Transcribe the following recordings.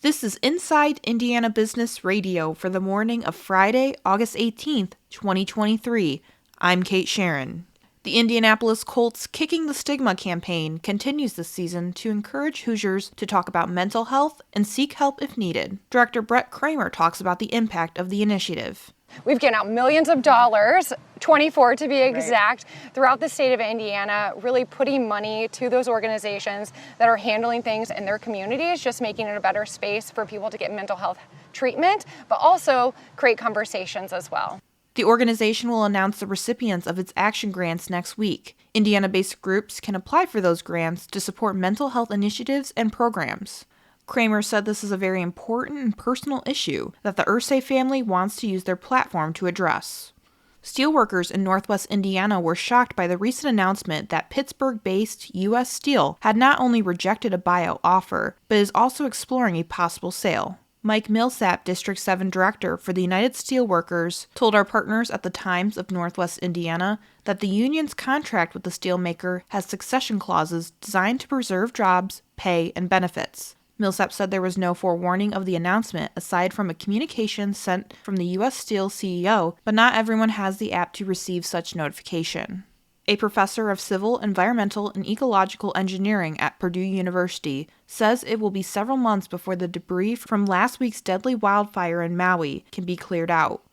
This is Inside Indiana Business Radio for the morning of Friday, August 18th, 2023. I'm Kate Sharon. The Indianapolis Colts Kicking the Stigma campaign continues this season to encourage Hoosiers to talk about mental health and seek help if needed. Director Brett Kramer talks about the impact of the initiative. We've given out millions of dollars, 24 to be exact, throughout the state of Indiana, really putting money to those organizations that are handling things in their communities, just making it a better space for people to get mental health treatment, but also create conversations as well. The organization will announce the recipients of its action grants next week. Indiana-based groups can apply for those grants to support mental health initiatives and programs. Kramer said this is a very important and personal issue that the Irsay family wants to use their platform to address. Steelworkers in Northwest Indiana were shocked by the recent announcement that Pittsburgh-based U.S. Steel had not only rejected a buyout offer, but is also exploring a possible sale. Mike Millsap, District 7 Director for the United Steelworkers, told our partners at the Times of Northwest Indiana that the union's contract with the steelmaker has succession clauses designed to preserve jobs, pay, and benefits. Millsap said there was no forewarning of the announcement aside from a communication sent from the U.S. Steel CEO, but not everyone has the app to receive such notification. A professor of civil, environmental, and ecological engineering at Purdue University says it will be several months before the debris from last week's deadly wildfire in Maui can be cleared out.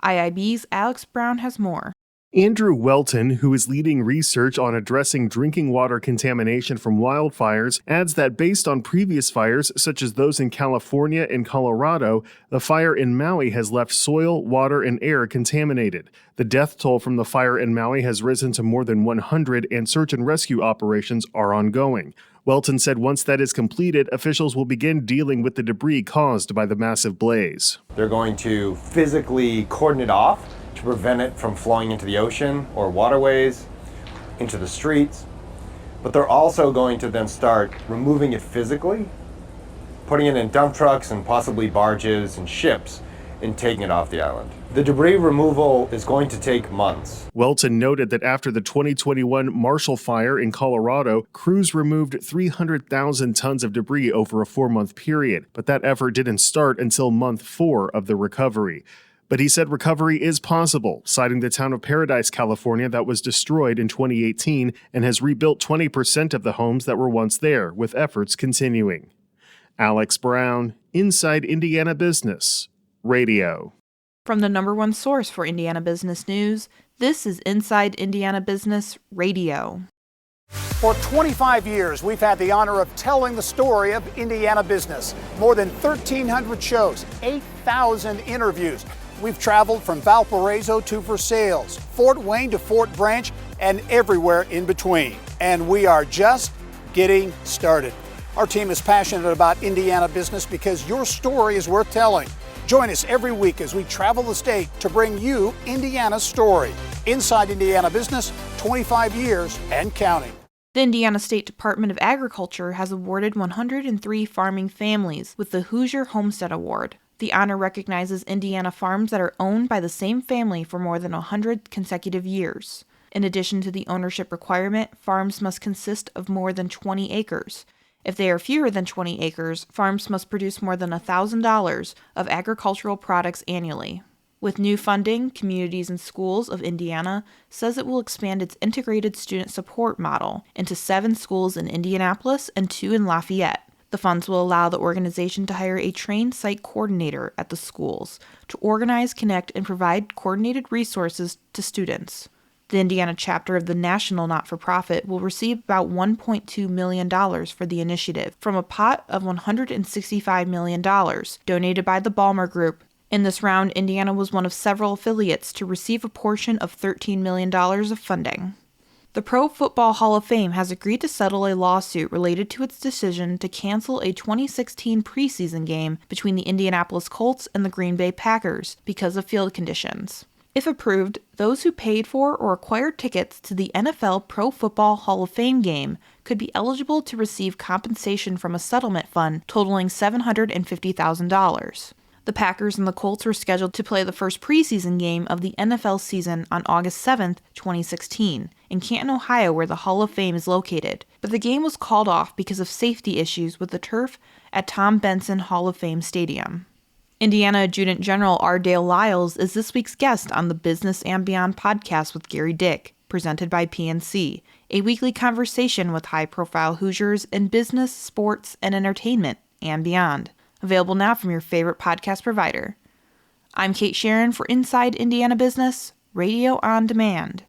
IIB's Alex Brown has more. Andrew Welton, who is leading research on addressing drinking water contamination from wildfires, adds that based on previous fires, such as those in California and Colorado, the fire in Maui has left soil, water, and air contaminated. The death toll from the fire in Maui has risen to more than 100, and search and rescue operations are ongoing. Welton said once that is completed, officials will begin dealing with the debris caused by the massive blaze. They're going to physically cordon it off to prevent it from flowing into the ocean or waterways, into the streets. But they're also going to then start removing it physically, putting it in dump trucks and possibly barges and ships, and taking it off the island. The debris removal is going to take months. Welton noted that after the 2021 Marshall Fire in Colorado, crews removed 300,000 tons of debris over a 4-month period, but that effort didn't start until month 4 of the recovery. But he said recovery is possible, citing the town of Paradise, California, that was destroyed in 2018 and has rebuilt 20% of the homes that were once there, with efforts continuing. Alex Brown, Inside Indiana Business Radio. From the number one source for Indiana business news, this is Inside Indiana Business Radio. For 25 years, we've had the honor of telling the story of Indiana business. More than 1,300 shows, 8,000 interviews. We've traveled from Valparaiso to Versailles, Fort Wayne to Fort Branch, and everywhere in between. And we are just getting started. Our team is passionate about Indiana business because your story is worth telling. Join us every week as we travel the state to bring you Indiana's story. Inside Indiana Business, 25 years and counting. The Indiana State Department of Agriculture has awarded 103 farming families with the Hoosier Homestead Award. The honor recognizes Indiana farms that are owned by the same family for more than 100 consecutive years. In addition to the ownership requirement, farms must consist of more than 20 acres. If they are fewer than 20 acres, farms must produce more than $1,000 of agricultural products annually. With new funding, Communities and Schools of Indiana says it will expand its integrated student support model into 7 schools in Indianapolis and 2 in Lafayette. The funds will allow the organization to hire a trained site coordinator at the schools to organize, connect, and provide coordinated resources to students. The Indiana chapter of the national not-for-profit will receive about $1.2 million for the initiative from a pot of $165 million donated by the Ballmer Group. In this round, Indiana was one of several affiliates to receive a portion of $13 million of funding. The Pro Football Hall of Fame has agreed to settle a lawsuit related to its decision to cancel a 2016 preseason game between the Indianapolis Colts and the Green Bay Packers because of field conditions. If approved, those who paid for or acquired tickets to the NFL Pro Football Hall of Fame game could be eligible to receive compensation from a settlement fund totaling $750,000. The Packers and the Colts were scheduled to play the first preseason game of the NFL season on August 7, 2016, in Canton, Ohio, where the Hall of Fame is located, but the game was called off because of safety issues with the turf at Tom Benson Hall of Fame Stadium. Indiana Adjutant General R. Dale Lyles is this week's guest on the Business and Beyond podcast with Gary Dick, presented by PNC, a weekly conversation with high-profile Hoosiers in business, sports, and entertainment, and beyond. Available now from your favorite podcast provider. I'm Kate Sharon for Inside Indiana Business, Radio on Demand.